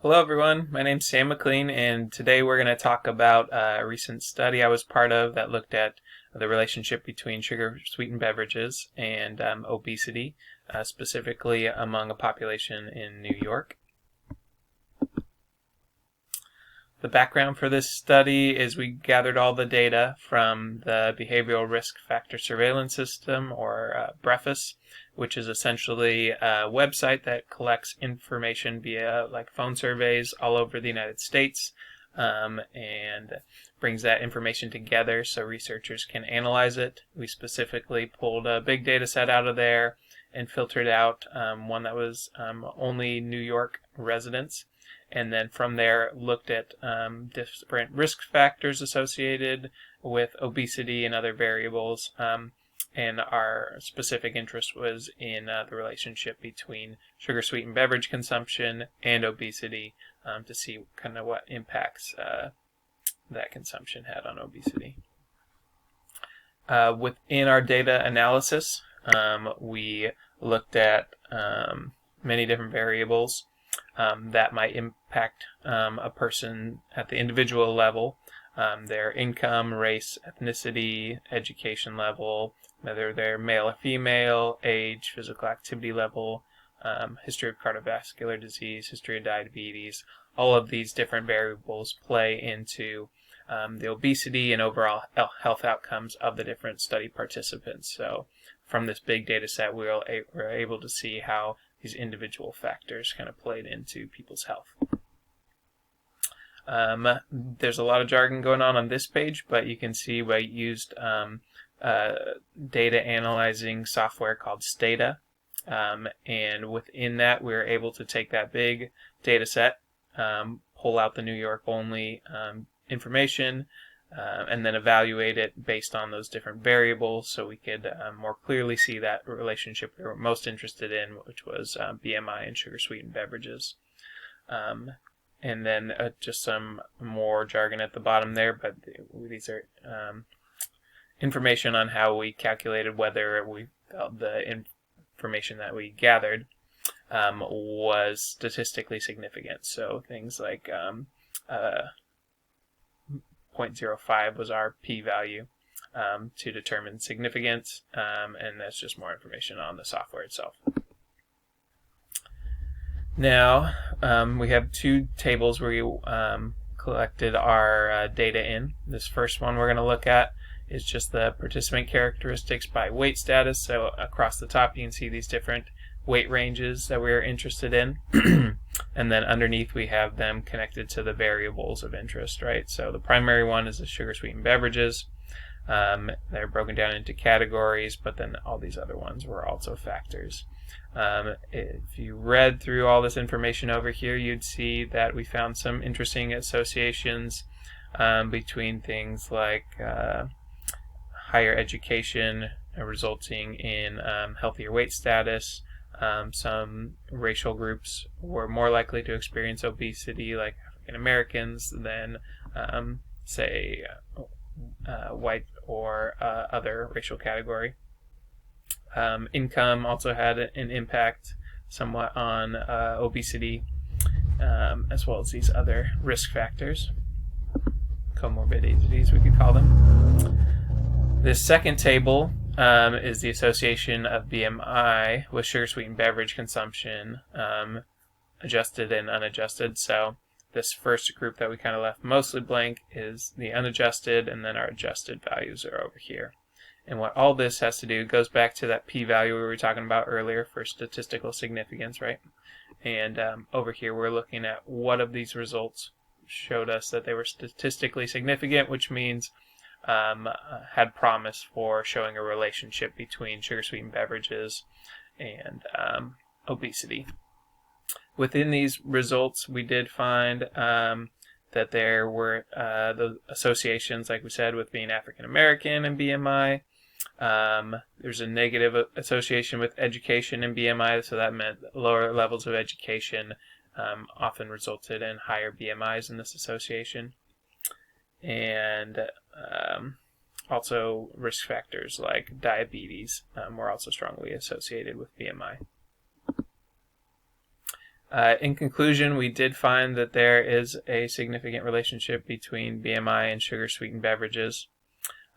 Hello everyone, my name's Sam McLean, and today we're going to talk about a recent study I was part of that looked at the relationship between sugar-sweetened beverages and obesity, specifically among a population in New York. The background for this study is we gathered all the data from the Behavioral Risk Factor Surveillance System, or BREFIS, which is essentially a website that collects information via phone surveys all over the United States and brings that information together so researchers can analyze it. We specifically pulled a big data set out of there and filtered out one that was only New York residents. And then from there looked at different risk factors associated with obesity and other variables. And our specific interest was in the relationship between sugar-sweetened beverage consumption and obesity to see kind of what impacts that consumption had on obesity. Within our data analysis, we looked at many different variables that might impact a person at the individual level, their income, race, ethnicity, education level, whether they're male or female, age, physical activity level, history of cardiovascular disease, history of diabetes. All of these different variables play into the obesity and overall health outcomes of the different study participants. So from this big data set, we were able to see how these individual factors kind of played into people's health. There's a lot of jargon going on this page, but you can see we used data analyzing software called Stata, and within that we were able to take that big data set, pull out the New York only information, and then evaluate it based on those different variables so we could more clearly see that relationship we were most interested in, which was BMI and sugar-sweetened beverages. And then just some more jargon at the bottom there, but these are information on how we calculated whether we felt the information that we gathered was statistically significant. So things like 0.05 was our p-value to determine significance, and that's just more information on the software itself. Now, we have two tables where we collected our data in. This first one we're going to look at is just the participant characteristics by weight status. So across the top you can see these different weight ranges that we're interested in. And then underneath we have them connected to the variables of interest, right? So the primary one is the sugar-sweetened beverages. They're broken down into categories, but then all these other ones were also factors. If you read through all this information over here, you'd see that we found some interesting associations between things like higher education resulting in healthier weight status. Some racial groups were more likely to experience obesity, like African Americans, than say white or other racial category. Income also had an impact somewhat on obesity, as well as these other risk factors, comorbidities we could call them. This second table is the association of BMI with sugar-sweetened beverage consumption, adjusted and unadjusted. So this first group that we kind of left mostly blank is the unadjusted, and then our adjusted values are over here. And what all this has to do goes back to that p-value we were talking about earlier for statistical significance, right? And over here we're looking at what of these results showed us that they were statistically significant, which means had promise for showing a relationship between sugar-sweetened beverages and obesity. Within these results, we did find that there were the associations, like we said, with being African American and BMI. There's a negative association with education and BMI, so that meant lower levels of education often resulted in higher BMIs in this association. And also risk factors like diabetes were also strongly associated with BMI. In conclusion, we did find that there is a significant relationship between BMI and sugar-sweetened beverages.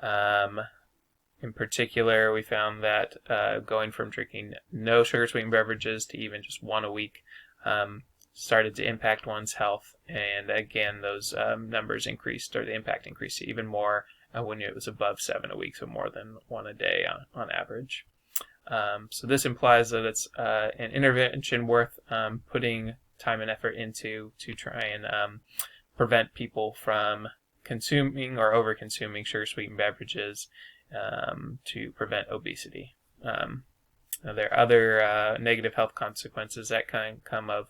In particular, we found that going from drinking no sugar-sweetened beverages to even just one a week started to impact one's health. And again, those numbers increased, or the impact increased to even more when it was above 7 a week, so more than one a day on average. So this implies that it's an intervention worth putting time and effort into to try and prevent people from consuming or over-consuming sugar-sweetened beverages to prevent obesity. There are other negative health consequences that can come of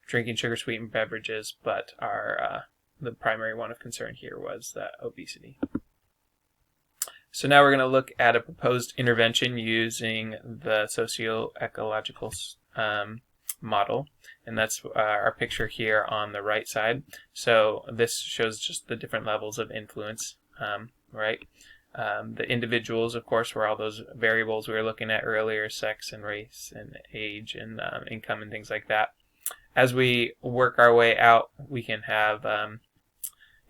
drinking sugar-sweetened beverages, but the primary one of concern here was that obesity. So now we're going to look at a proposed intervention using the socio-ecological model, and that's our picture here on the right side. So this shows just the different levels of influence, right? The individuals, of course, were all those variables we were looking at earlier: sex and race and age and income and things like that. As we work our way out, we can have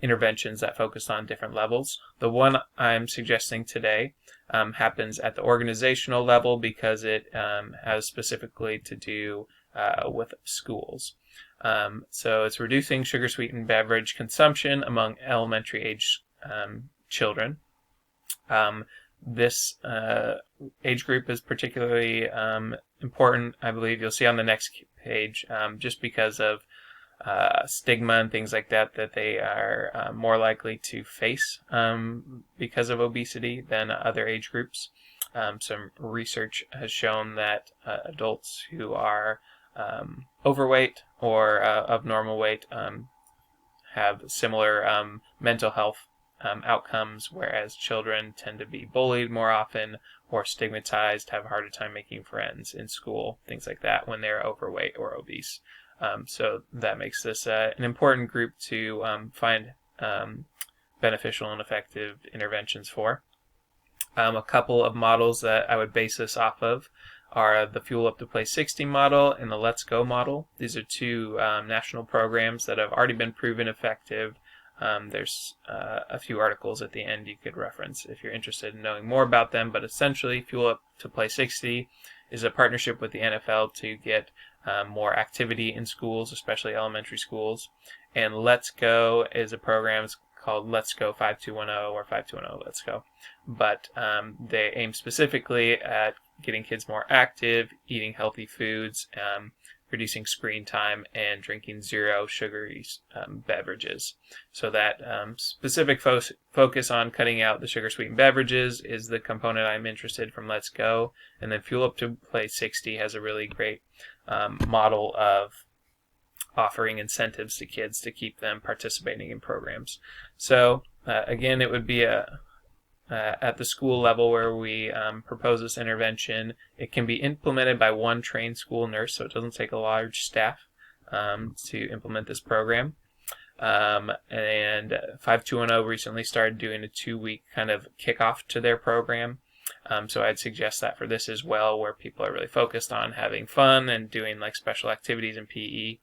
interventions that focus on different levels. The one I'm suggesting today happens at the organizational level because it has specifically to do with schools. So it's reducing sugar-sweetened beverage consumption among elementary age children. This age group is particularly important, I believe. You'll see on the next page, just because of stigma and things like that they are more likely to face because of obesity than other age groups. Some research has shown that adults who are overweight or of normal weight have similar mental health outcomes, whereas children tend to be bullied more often or stigmatized, have a harder time making friends in school, things like that, when they're overweight or obese. So that makes this an important group to find beneficial and effective interventions for. A couple of models that I would base this off of are the Fuel Up to Play 60 model and the Let's Go model. These are two national programs that have already been proven effective. There's a few articles at the end you could reference if you're interested in knowing more about them, but essentially Fuel Up to Play 60 is a partnership with the NFL to get more activity in schools, especially elementary schools. And Let's Go is a program called Let's Go 5210 or 5210 Let's Go. But they aim specifically at getting kids more active, eating healthy foods, reducing screen time, and drinking zero sugary beverages. So that specific focus on cutting out the sugar-sweetened beverages is the component I'm interested from Let's Go. And then Fuel Up to Play 60 has a really great model of offering incentives to kids to keep them participating in programs. So again, it would be at the school level where we propose this intervention. It can be implemented by one trained school nurse, so it doesn't take a large staff to implement this program. And 5210 recently started doing a 2-week kind of kickoff to their program. So I'd suggest that for this as well, where people are really focused on having fun and doing like special activities in PE.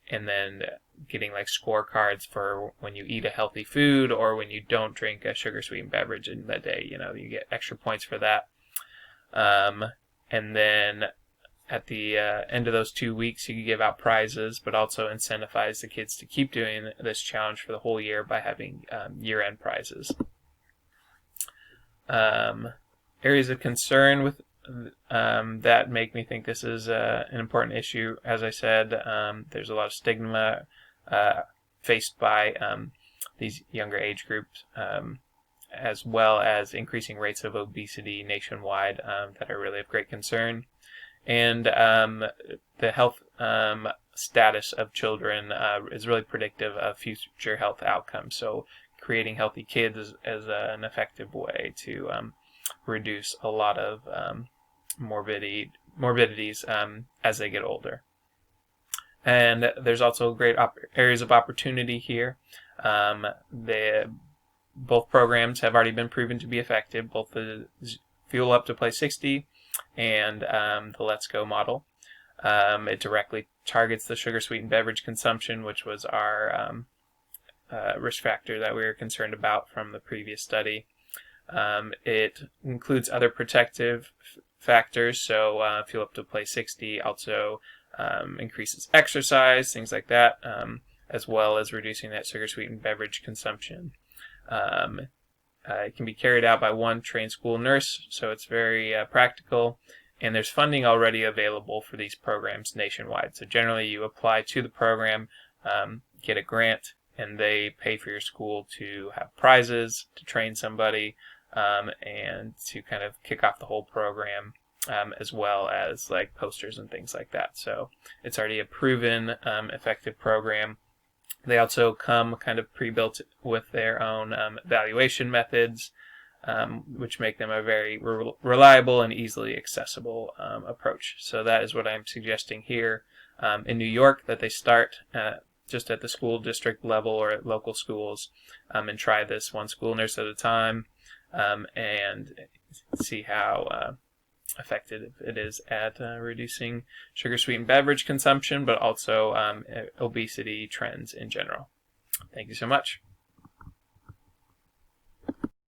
And then getting like scorecards for when you eat a healthy food or when you don't drink a sugar-sweetened beverage in the day. You get extra points for that. And then at the end of those 2 weeks, you can give out prizes, but also incentivize the kids to keep doing this challenge for the whole year by having year-end prizes. Areas of concern with that make me think this is an important issue. As I said, there's a lot of stigma faced by these younger age groups, as well as increasing rates of obesity nationwide that are really of great concern. And the health status of children is really predictive of future health outcomes. So creating healthy kids is an effective way to reduce a lot of morbidities as they get older. And there's also great areas of opportunity here. Both programs have already been proven to be effective, both the Fuel Up to Play 60 and the Let's Go model. It directly targets the sugar-sweetened beverage consumption, which was our risk factor that we were concerned about from the previous study. It includes other protective factors, so fuel up to play 60 also increases exercise, things like that, as well as reducing that sugar-sweetened beverage consumption. It can be carried out by one trained school nurse, so it's very practical, and there's funding already available for these programs nationwide. So generally you apply to the program, get a grant, and they pay for your school to have prizes, to train somebody, and to kind of kick off the whole program, as well as like posters and things like that. So it's already a proven effective program. They also come kind of pre-built with their own evaluation methods, which make them a very reliable and easily accessible approach. So that is what I'm suggesting here in New York, that they start just at the school district level or at local schools, and try this one school nurse at a time, and see how effective it is at reducing sugar-sweetened beverage consumption, but also obesity trends in general. Thank you so much.